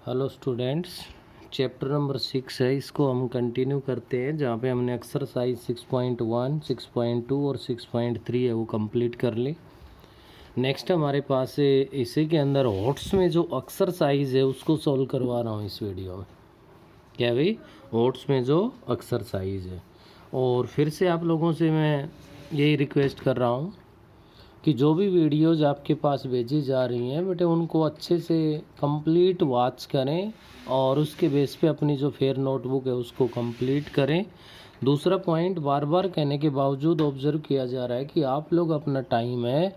Hello students, chapter number 6 है। इसको हम कंटिन्यू करते हैं जहाँ पे हमने एक्सरसाइज 6.1, 6.2 और 6.3 है वो कंप्लीट कर ली। नेक्स्ट हमारे पास है इसी के अंदर हॉट्स में जो एक्सरसाइज है उसको सॉल्व करवा रहा हूँ इस वीडियो में। क्या भाई, हॉट्स में जो एक्सरसाइज है। और फिर से आप लोगों से मैं यही रिक्वेस्ट कर रहा हूँ कि जो भी वीडियोज़ आपके पास भेजी जा रही हैं बेटे उनको अच्छे से कंप्लीट वॉच करें और उसके बेस पे अपनी जो फेयर नोटबुक है उसको कंप्लीट करें। दूसरा पॉइंट, बार बार कहने के बावजूद ऑब्जर्व किया जा रहा है कि आप लोग अपना टाइम है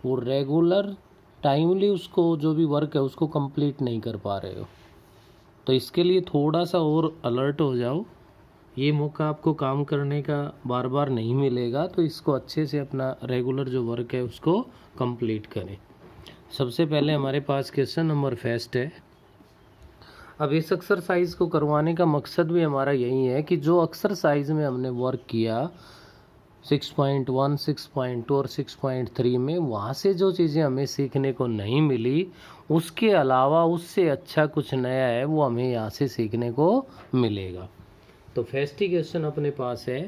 वो रेगुलर टाइमली उसको जो भी वर्क है उसको कंप्लीट नहीं कर पा रहे हो। तो इसके लिए थोड़ा सा और अलर्ट हो जाओ। ये मौका आपको काम करने का बार बार नहीं मिलेगा, तो इसको अच्छे से अपना रेगुलर जो वर्क है उसको कंप्लीट करें। सबसे पहले हमारे पास क्वेश्चन नंबर फर्स्ट है। अब इस एक्सरसाइज को करवाने का मकसद भी हमारा यही है कि जो एक्सरसाइज में हमने वर्क किया 6.1, 6.2 और 6.3 में, वहाँ से जो चीज़ें हमें सीखने को नहीं मिली उसके अलावा उससे अच्छा कुछ नया है वो हमें यहाँ से सीखने को मिलेगा। तो फर्स्ट क्वेश्चन अपने पास है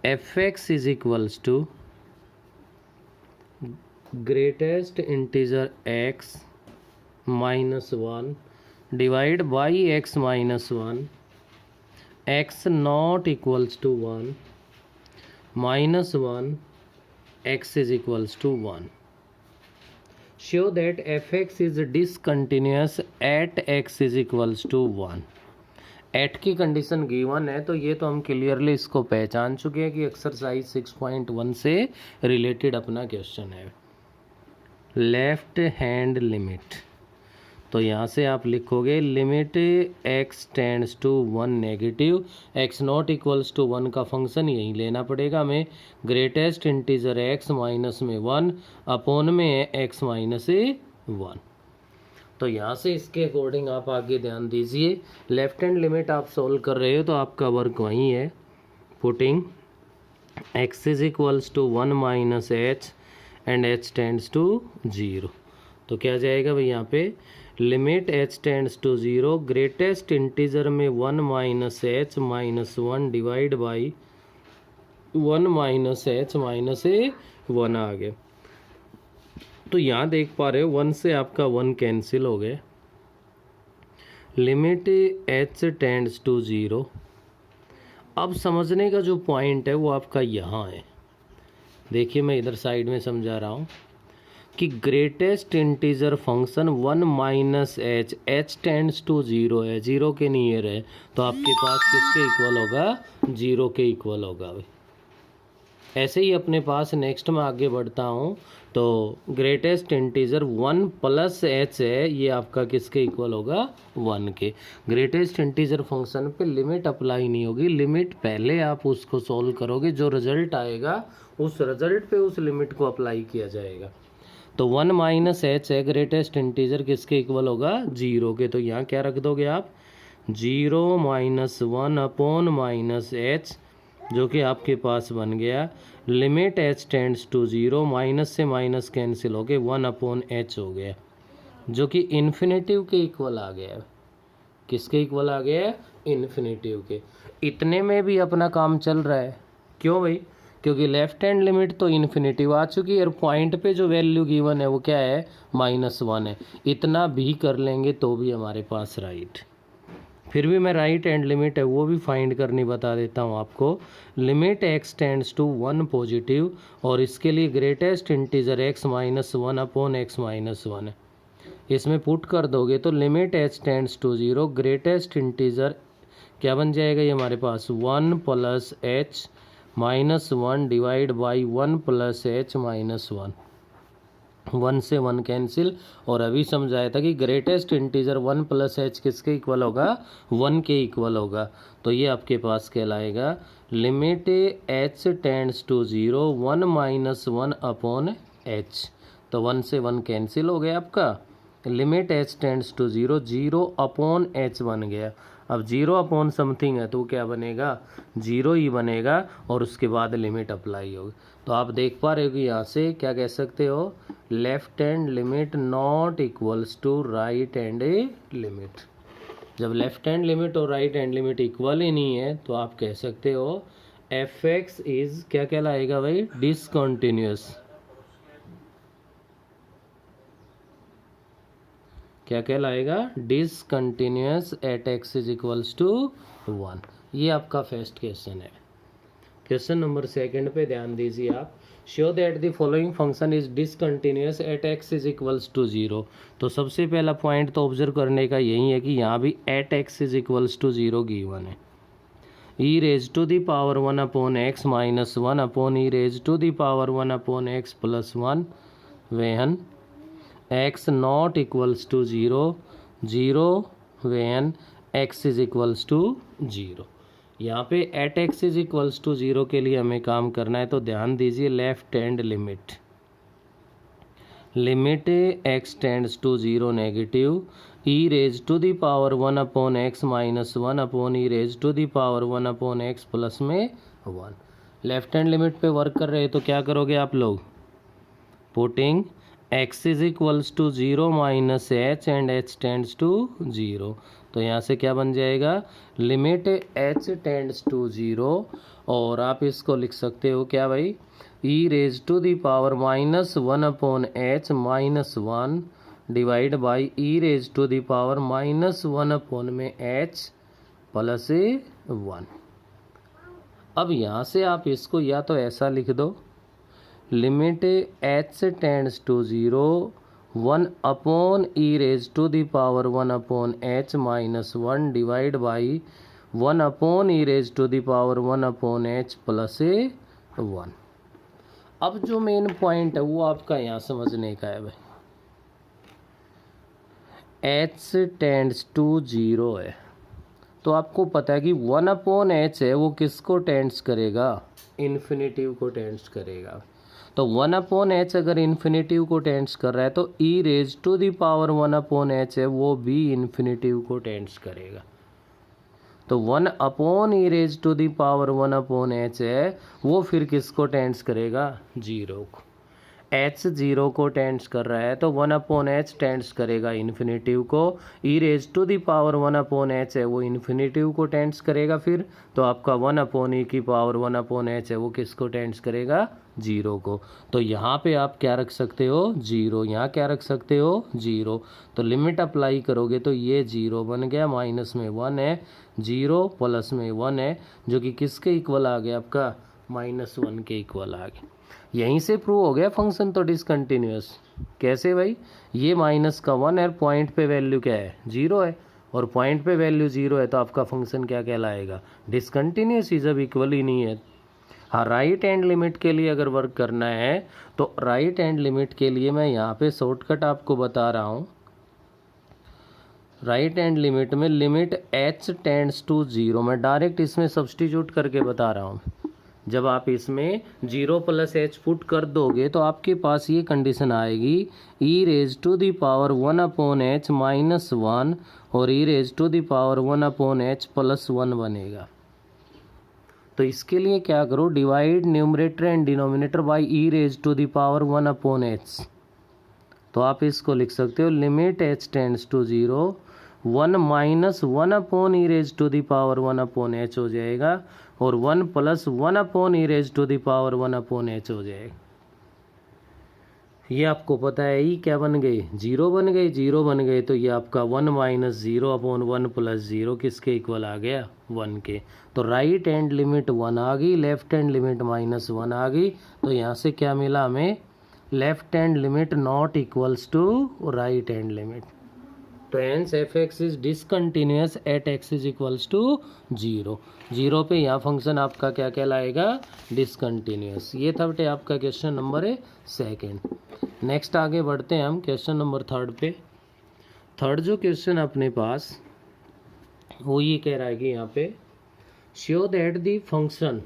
f x is equals to greatest integer x minus 1 divide by x minus 1 x not equals to 1 minus 1 x is equals to 1। Show that f x is discontinuous at x is equals to 1। At की condition given है, तो ये तो हम clearly इसको पहचान चुके हैं कि एक्सरसाइज 6.1 से रिलेटेड अपना क्वेश्चन है। लेफ्ट हैंड लिमिट, तो यहाँ से आप लिखोगे limit x tends to 1 negative x not equals to 1 का फंक्शन यही लेना पड़ेगा हमें। ग्रेटेस्ट इंटीजर एक्स माइनस में 1 अपॉन में एक्स माइनस 1। तो यहाँ से इसके अकॉर्डिंग आप आगे ध्यान दीजिए। लेफ्ट हैंड लिमिट आप सॉल्व कर रहे हो तो आपका वर्क वही है। Putting x is equals to 1 minus h and h tends to 0। तो क्या जाएगा भाई, यहाँ पे limit h tends to 0 greatest integer में 1 minus h minus 1 divide by 1 minus h minus 1 आ गया। तो यहाँ देख पा रहे हो 1 से आपका 1 कैंसिल हो गए। Limit h tends to 0। अब समझने का जो पॉइंट है वो आपका यहाँ है। देखिए मैं इधर साइड में समझा रहा हूँ कि greatest integer function 1 minus h, h tends to 0 है, 0 के नियर है, तो आपके पास किसके इक्वल होगा, 0 के इक्वल होगा भाई। ऐसे ही अपने पास नेक्स्ट में आगे बढ़ता हूँ तो ग्रेटेस्ट इंटीजर 1 प्लस एच है, ये आपका किसके इक्वल होगा, 1 के। ग्रेटेस्ट इंटीजर फंक्शन पे लिमिट अप्लाई नहीं होगी, लिमिट पहले आप उसको सॉल्व करोगे, जो रिजल्ट आएगा उस रिजल्ट पे उस लिमिट को अप्लाई किया जाएगा। तो 1 माइनस एच है, ग्रेटेस्ट इंटीजर किसके इक्वल होगा, 0 के। तो यहाँ क्या रख दोगे आप, 0 माइनस 1 अपॉन माइनस एच, जो कि आपके पास बन गया limit h tends to 0, minus से माइनस कैंसिल हो गए, 1 अपॉन h हो गया, जो कि इन्फिनेटिव के इक्वल आ गया। किसके इक्वल आ गया, इन्फिनेटिव के। इतने में भी अपना काम चल रहा है। क्यों भाई, क्योंकि लेफ्ट हैंड लिमिट तो इन्फिनेटिव आ चुकी है और पॉइंट पे जो वैल्यू गिवन है वो क्या है, -1 है। इतना भी कर लेंगे तो भी हमारे पास राइट। फिर भी मैं राइट हैंड लिमिट है वो भी फाइंड करनी बता देता हूँ आपको। Limit x tends to 1 positive और इसके लिए greatest integer x minus 1 upon x minus 1 है। इसमें पुट कर दोगे तो limit h tends to 0 greatest integer क्या बन जाएगा, ये हमारे पास 1 plus h minus 1 divide by 1 plus h minus 1। 1 से 1 कैंसिल, और अभी समझाया था कि ग्रेटेस्ट इंटीजर 1 प्लस एच किसके इक्वल होगा, 1 के इक्वल होगा। तो ये आपके पास कहलाएगा limit h tends to 0 1 minus 1 upon h. तो 1 से 1 कैंसिल हो गया आपका, limit h tends to 0 0 upon h बन गया। अब 0 अपॉन समथिंग है तो क्या बनेगा, 0 ही बनेगा और उसके बाद लिमिट अप्लाई होगी। तो आप देख पा रहे हो कि यहाँ से क्या कह सकते हो, left hand limit not equals to right hand limit. जब लेफ्ट हैंड लिमिट और राइट हैंड लिमिट इक्वल ही नहीं है तो आप कह सकते हो एफ एक्स इज क्या कहलाएगा भाई, डिसकंटिन्यूअस। क्या कहलाएगा, discontinuous at x is equals to 1। ये आपका फर्स्ट क्वेश्चन है। क्वेश्चन नंबर सेकंड पे ध्यान दीजिए आप। Show that the following function is discontinuous at x is equals to 0। तो सबसे पहला पॉइंट तो ऑब्जर्व करने का यही है कि यहाँ भी at x is equals to 0 given है। E raise to the power 1 upon x minus 1 upon e raise to the power 1 upon x plus 1 when x not equals to 0 0 when x is equals to 0। यहाँ पे at x is equals to 0 के लिए हमें काम करना है, तो ध्यान दीजिए left hand limit, limit x tends to 0 negative, e raise to the power 1 upon x minus 1 upon e raise to the power 1 upon x plus में 1। लेफ्ट हैंड लिमिट पे वर्क कर रहे हैं तो क्या करोगे आप लोग, putting x is equals to 0 minus h and h tends to 0। तो यहाँ से क्या बन जाएगा, लिमिट h टेंड्स टू 0, और आप इसको लिख सकते हो क्या भाई, e raise to the power minus 1 upon h minus 1 divide by e raise to the power minus 1 upon में h प्लस 1। अब यहाँ से आप इसको या तो ऐसा लिख दो, limit h tends to 0 1 upon e raise to the power 1 upon h minus 1 divide by 1 upon e raise to the power 1 upon h plus 1। अब जो मेन पॉइंट है वो आपका यहाँ समझने का है भाई, h टेंड्स टू 0 है तो आपको पता है कि 1 अपॉन h है वो किसको टेंड्स करेगा, इन्फिनिटिव को टेंड्स करेगा। तो 1 अपॉन एच अगर इन्फिनेटिव को टेंड्स कर रहा है तो e raise to the power 1 upon h है वो भी इन्फिनेटिव को टेंड्स करेगा। तो 1 upon e raise to the power 1 upon h है वो फिर किसको टेंड्स करेगा, 0 को। एच 0 को टेंड्स कर रहा है तो 1 अपॉन एच टेंड्स करेगा इन्फिनेटिव को, e raise to the power 1 upon h है वो इन्फिनेटिव को टेंड्स करेगा फिर, तो आपका 1 अपॉन ई की पावर 1 अपॉन एच है वो किसको टेंड्स करेगा, 0 को। तो यहाँ पे आप क्या रख सकते हो, 0, यहाँ क्या रख सकते हो, 0। तो लिमिट अप्लाई करोगे तो ये 0 बन गया, माइनस में 1 है, 0 प्लस में 1 है जो कि किसके इक्वल आ गया आपका, -1 के इक्वल आ गया। यहीं से प्रूव हो गया फंक्शन तो डिसकंटिन्यूअस। कैसे भाई, ये माइनस का 1 है, पॉइंट पे वैल्यू क्या है, 0 है, और पॉइंट पे वैल्यू 0 है तो आपका फंक्शन क्या कहलाएगा, डिसकंटिन्यूअस ही, जब इक्वल ही नहीं है। हाँ, राइट हैंड लिमिट के लिए अगर वर्क करना है तो राइट हैंड लिमिट के लिए मैं यहाँ पे शॉर्टकट आपको बता रहा हूँ। राइट हैंड लिमिट में लिमिट h टेंड्स टू 0 मैं डायरेक्ट इसमें सब्सटीट्यूट करके बता रहा हूँ। जब आप इसमें 0 प्लस h पुट कर दोगे तो आपके पास ये कंडीशन आएगी, e raise to the power 1 upon h minus 1 और e raise to the power 1 upon h plus 1 बनेगा। तो इसके लिए क्या करो, divide numerator and denominator by e raise to the power 1 upon h. तो आप इसको लिख सकते हो, limit h tends to 0 1 minus 1 upon e raise to the power 1 upon h हो जाएगा, और 1 plus 1 upon e raise to the power 1 upon h हो जाएगा। ये आपको पता है, ई क्या बन गई, 0 बन गई, 0 बन गए तो ये आपका 1 माइनस 0 अपॉन 1 प्लस 0 किसके इक्वल आ गया, 1 के। तो राइट हैंड लिमिट 1 आ गई, लेफ्ट हैंड लिमिट -1 आ गई। तो यहाँ से क्या मिला हमें, left hand limit not equals to right hand limit. तो hence f x is discontinuous at x is equals to 0। 0 पे यहाँ फंक्शन आपका क्या कहलाएगा, डिसकंटिन्यूअस। ये था बेटे आपका क्वेश्चन नंबर 2। नेक्स्ट आगे बढ़ते हैं हम क्वेश्चन नंबर 3 पे। थर्ड जो क्वेश्चन अपने पास वो ये कह रहा है कि यहाँ पे show that the function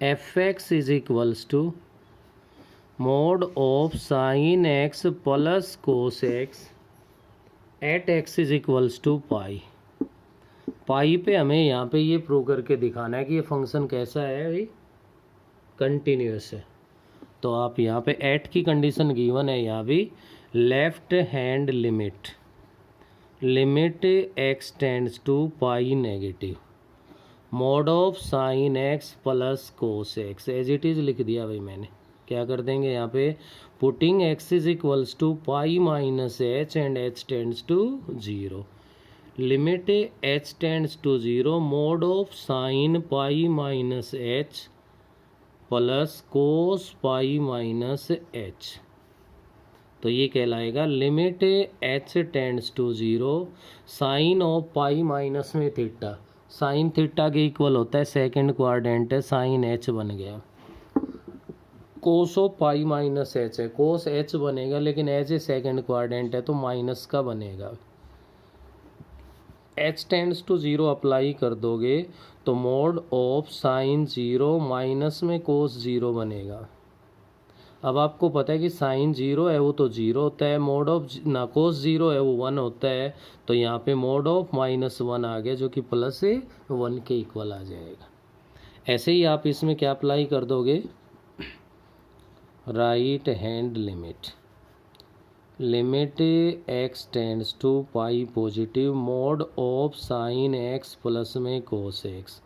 f x is equals to mod of sine x plus cos x at x is equals to pi. Pi पे हमें यहाँ पे ये प्रूव करके दिखाना है कि ये फंक्शन कैसा है भाई, कंटिन्यूअस है। तो आप यहाँ पे एट की कंडीशन गिवन है, यहाँ भी left hand limit, limit x tends to pi negative, mod of sine x plus cos x, as it is लिख दिया भाई मैंने। क्या कर देंगे यहाँ पे, putting x is equals to pi minus h and h tends to zero. Limit h tends to zero, mod of sine pi minus h plus cos pi minus h, तो ये कहलाएगा limit h tends to zero, sign of pi minus में theta, sine theta के equal होता है, second quadrant है, sine h बन गया। Cos of pi minus H है, कोस एच बनेगा, लेकिन एच ए सेकंड क्वाड्रेंट है तो माइनस का बनेगा। H tends to zero apply कर दोगे तो mod of sine zero minus में कोस जीरो बनेगा। अब आपको पता है कि साइन जीरो है वो तो जीरो होता है, मोड ऑफ ना कोस जीरो है वो वन होता है, तो यहाँ पे मोड ऑफ माइनस वन आ गया जो कि प्लस से वन के इक्वल आ जाएगा। ऐसे ही आप इसमें क्या अप्लाई कर दोगे, right hand limit, limit x tends to pi positive, mod of sine x plus में cos x,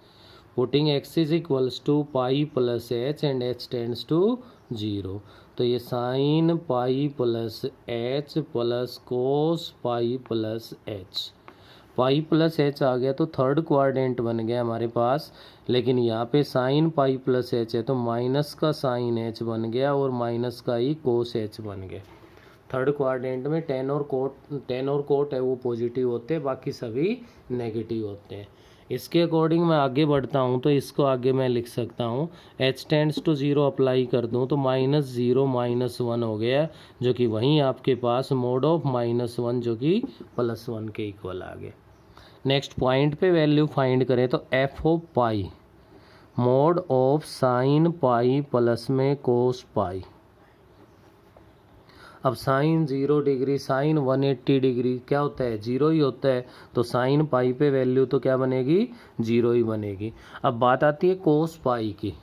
putting x is equals to pi plus h and h tends to zero, तो ये sine pi plus h plus cos pi plus h, pi plus h आ गया तो third quadrant बन गया हमारे पास, लेकिन यहाँ पे साइन पाई प्लस एच है तो माइनस का साइन एच बन गया और माइनस का ही कोस एच बन गया। थर्ड क्वाड्रेंट में टेन और कोट है वो पॉजिटिव होते हैं, बाकी सभी नेगेटिव होते हैं। इसके अकॉर्डिंग मैं आगे बढ़ता हूँ तो इसको आगे मैं लिख सकता हूँ, h tends to zero apply कर दूँ तो माइनस जीरो माइनस वन हो गया, जो कि वहीं आपके पास मोड ऑफ माइनस वन जो कि प्लस वन के इक्वल आ गए। नेक्स्ट पॉइंट पे वैल्यू फाइंड करें तो F of pi, mode of sine pi plus में कोस पाई। अब साइन 0 डिग्री साइन 180 डिग्री क्या होता है, जीरो ही होता है, तो साइन पाई पे वैल्यू तो क्या बनेगी, जीरो ही बनेगी। अब बात आती है कोस पाई की,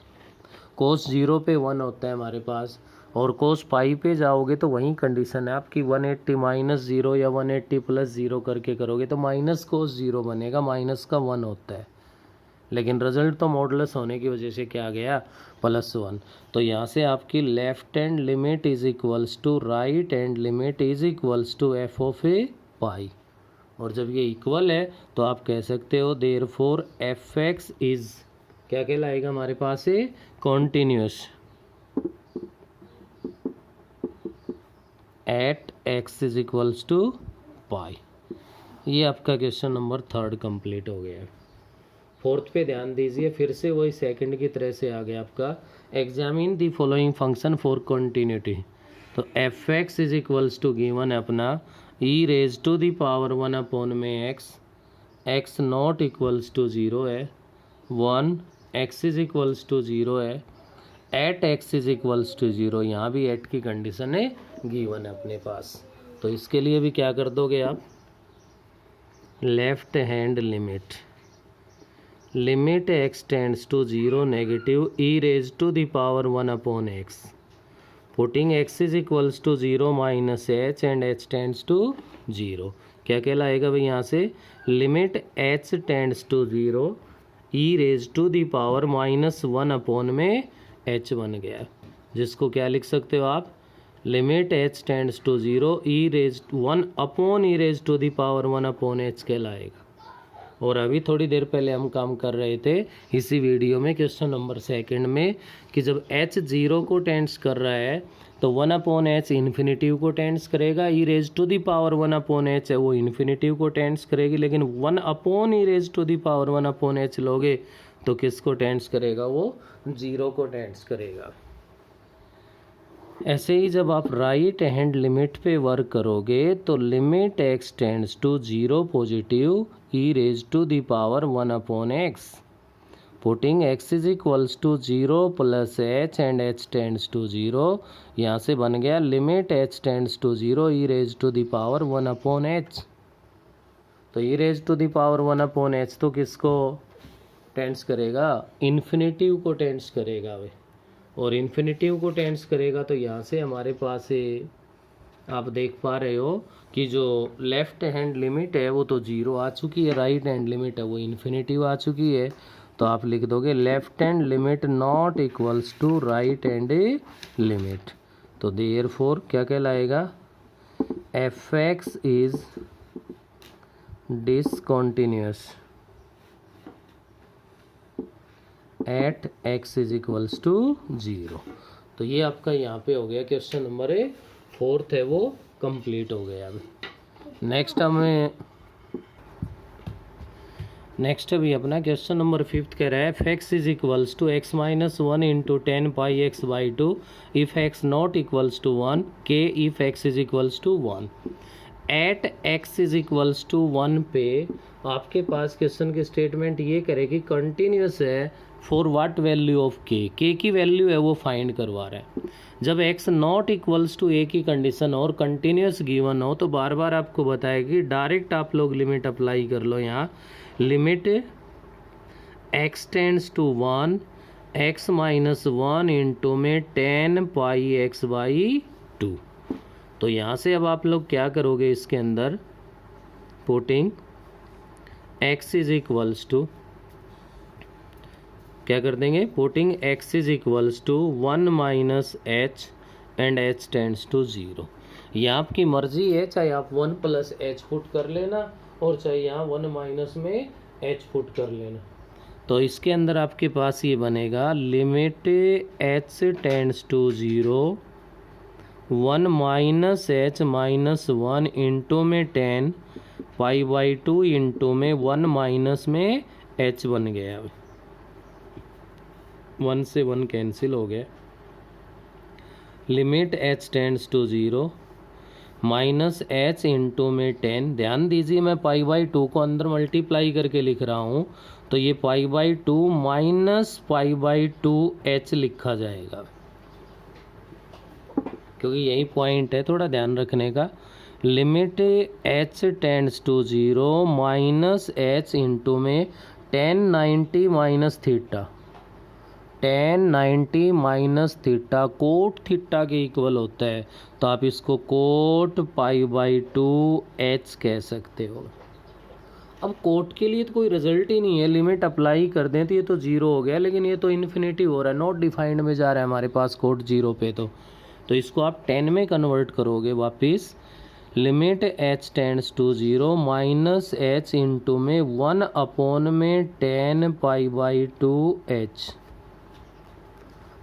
कोस जीरो पे वन होता है हमारे पास, और कोस पाई पे जाओगे तो वही कंडीशन है आपकी, 180 माइनस जीरो या 180 प्लस जीरो करके करोगे तो माइनस कोस जीरो बनेगा, माइनस का वन होता है, लेकिन रिजल्ट तो मॉडुलस होने की वजह से क्या आ गया, प्लस वन। तो यहाँ से आपकी left hand limit is equals to right hand limit is equals to f of a pi, और जब ये इक्वल है तो आप कह सकते हो देयरफॉर एफ एक्स इज क्या कहलाएगा हमारे पास है, continuous at x is equals to pi. ये आपका क्वेश्चन नंबर थर्ड कंप्लीट हो गया है। फोर्थ पे ध्यान दीजिए, फिर से वही सेकंड की तरह से आ गया आपका, examine the following function for continuity, तो f x is equals to given है अपना e raise to the power one upon में x, x not equals to zero है, one x is equals to zero है, at x is equals to zero, यहाँ भी eight की condition है given है अपने पास, तो इसके लिए भी क्या कर दोगे आप, left hand limit, limit x tends to zero negative e raise to the power one upon x, putting x is equals to zero minus h and h tends to zero, क्या कहलाएगा भाई यहाँ से, limit h tends to zero e raise to the power minus one upon में h बन गया, जिसको क्या लिख सकते हो आप, limit h tends to zero e raise one upon e raise to the power one upon h कहलाएगा। और अभी थोड़ी देर पहले हम काम कर रहे थे इसी वीडियो में क्वेश्चन नंबर सेकंड में कि जब h जीरो को टेंड्स कर रहा है तो वन अपॉन एच इन्फिनिटिव को टेंड्स करेगा, e raise to the power one upon h है वो इन्फिनिटिव को टेंड्स करेगी, लेकिन one upon e raise to the power one upon h लोगे तो किसको टेंड्स करेगा, वो जीरो को टेंड्स करेगा। ऐसे ही जब आप राइट हैंड लिमिट पे वर्क करोगे तो limit x tends to zero positive e raise to the power one upon x, putting x is equals to zero plus h and h tends to zero, यहाँ से बन गया limit h tends to zero e raise to the power one upon h, तो e raise to the power one upon h तो किसको tends करेगा, infinitive को tends करेगा वे, और इन्फिनिटिव को टेंड्स करेगा तो यहाँ से हमारे पास है आप देख पा रहे हो कि जो लेफ्ट हैंड लिमिट है वो तो 0 आ चुकी है, राइट हैंड लिमिट है वो इन्फिनेटिव आ चुकी है। तो आप लिख दोगे left hand limit not equals to right hand limit. तो देयरफॉर क्या कहलाएगा, f x is discontinuous at x is equals to 0। तो ये आपका यहाँ पे हो गया क्वेश्चन नंबर 4 है वो कंप्लीट हो गया। अब नेक्स्ट अभी अपना क्वेश्चन नंबर 5 कह रहा है f x is equals to x minus 1 into 10 pi x by 2 if x not equals to 1 के if x is equals to 1। At x is equals to 1 पे आपके पास क्वेश्चन की स्टेटमेंट ये करे कि कंटिन्यूस है फॉर व्हाट वैल्यू ऑफ के की वैल्यू है वो फाइंड करवा रहा है। जब x नॉट इक्वल्स टू ए की कंडीशन और कंटिन्यूस गिवन हो तो बार बार आपको बताया कि डायरेक्ट आप लोग लिमिट अप्लाई कर लो। यहाँ limit x tends to 1 x minus 1 into में 10 पाई एक्स बाई 2। तो यहाँ से अब आप लोग क्या करोगे, इसके अंदर putting x is equals to क्या कर देंगे, putting x is equals to 1 minus h and h tends to 0। ये आपकी मर्जी है, चाहे आप 1 प्लस एच पुट कर लेना और चाहे यहाँ 1 माइनस में h पुट कर लेना। तो इसके अंदर आपके पास ये बनेगा limit h tends to 0 1 minus h minus 1 into में 10 पाई बाई 2 इंटू में 1 माइनस में h बन गया। 1 से 1 कैंसिल हो गया। Limit h tends to 0 minus h into में 10। ध्यान दीजिए मैं पाई बाई 2 को अंदर मल्टीप्लाई करके लिख रहा हूँ, तो ये pi by 2 minus pi by 2 h लिखा जाएगा, क्योंकि यही पॉइंट है थोड़ा ध्यान रखने का। Limit h tends to 0 minus h into में 1090 minus theta. 1090 minus theta cot theta के इक्वल होता है, तो आप इसको कोट पाई बाई 2 h कह सकते हो। अब कोट के लिए तो कोई रिजल्ट ही नहीं है, लिमिट अप्लाई कर दें तो ये तो 0 हो गया, लेकिन ये तो इन्फिनिटी हो रहा है, नॉट डिफाइंड में जा रहा है हमारे पास कोट 0 पे। तो इसको आप 10 में कन्वर्ट करोगे वापिस। Limit h tends to 0 minus h into में 1 अपॉन में 10 पाई बाई 2 h।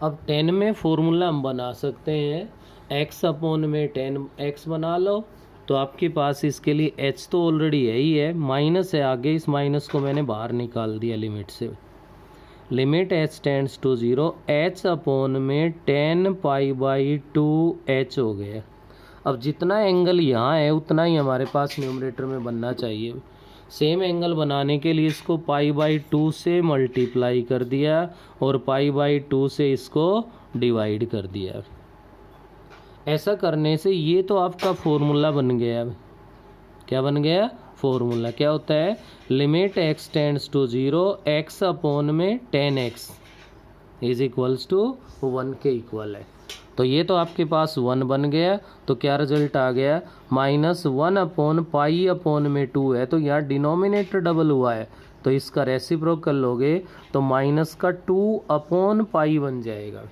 अब 10 में फॉर्मूला हम बना सकते हैं, x अपॉन में 10x बना लो, तो आपके पास इसके लिए h तो ऑलरेडी है ही है, माइनस है आगे, इस माइनस को मैंने बाहर निकाल दिया लिमिट से। Limit h tends to 0 h upon में 10 पाई बाई 2 h हो गया। अब जितना एंगल यहाँ है उतना ही हमारे पास न्यूमरेटर में बनना चाहिए। सेम एंगल बनाने के लिए इसको पाई बाई 2 से मल्टीप्लाई कर दिया और पाई बाई 2 से इसको डिवाइड कर दिया। ऐसा करने से ये तो आपका फॉर्मूला बन गया। क्या बन गया फॉर्मूला? क्या होता है, limit x tends to 0 x upon में 10x इज इक्वल्स टू 1 के इक्वल है। तो ये तो आपके पास 1 बन गया, तो क्या रिजल्ट आ गया, माइनस 1 अपॉन पाई अपॉन में 2 है, तो यहाँ डिनोमिनेटर डबल हुआ है, तो इसका रेसिप्रोकल लोगे तो माइनस का 2 अपॉन पाई बन जाएगा।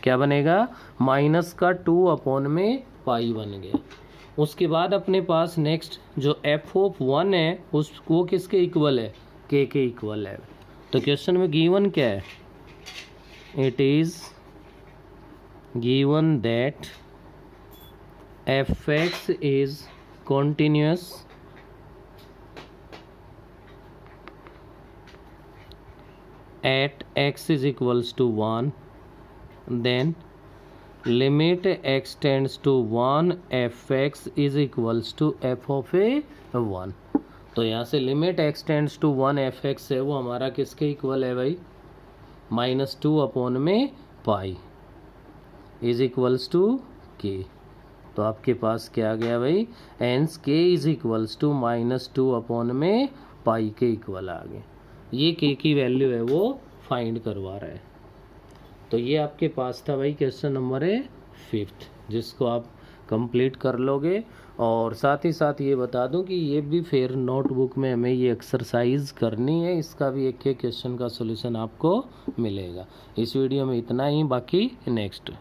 क्या बनेगा, माइनस का 2 अपॉन में पाई बन गया। उसके बाद अपने पास नेक्स्ट जो f(1) है वो किसके इक्वल है, k के इक्वल है। तो क्वेश्चन में गिवन क्या है, it is given that f(x) is continuous at x is equals to 1, then limit x tends to 1 f(x) is equals to f of a 1। तो यहाँ से limit x tends to 1 f(x) है वो हमारा किसके इक्वल है भाई, -2 अपॉन में पाई इज इक्वल्स टू के। तो आपके पास क्या आ गया भाई, एंस के इज इक्वल्स टू -2 अपॉन में पाई के इक्वल आ गए। ये के की वैल्यू है वो फाइंड करवा रहा है। तो ये आपके पास था भाई क्वेश्चन नंबर 5, जिसको आप कंप्लीट कर लोगे। और साथ ही साथ ये बता दूं कि ये भी फिर नोटबुक में हमें ये एक्सरसाइज करनी है, इसका भी एक एक क्वेश्चन का सॉल्यूशन आपको मिलेगा। इस वीडियो में इतना ही, बाकी नेक्स्ट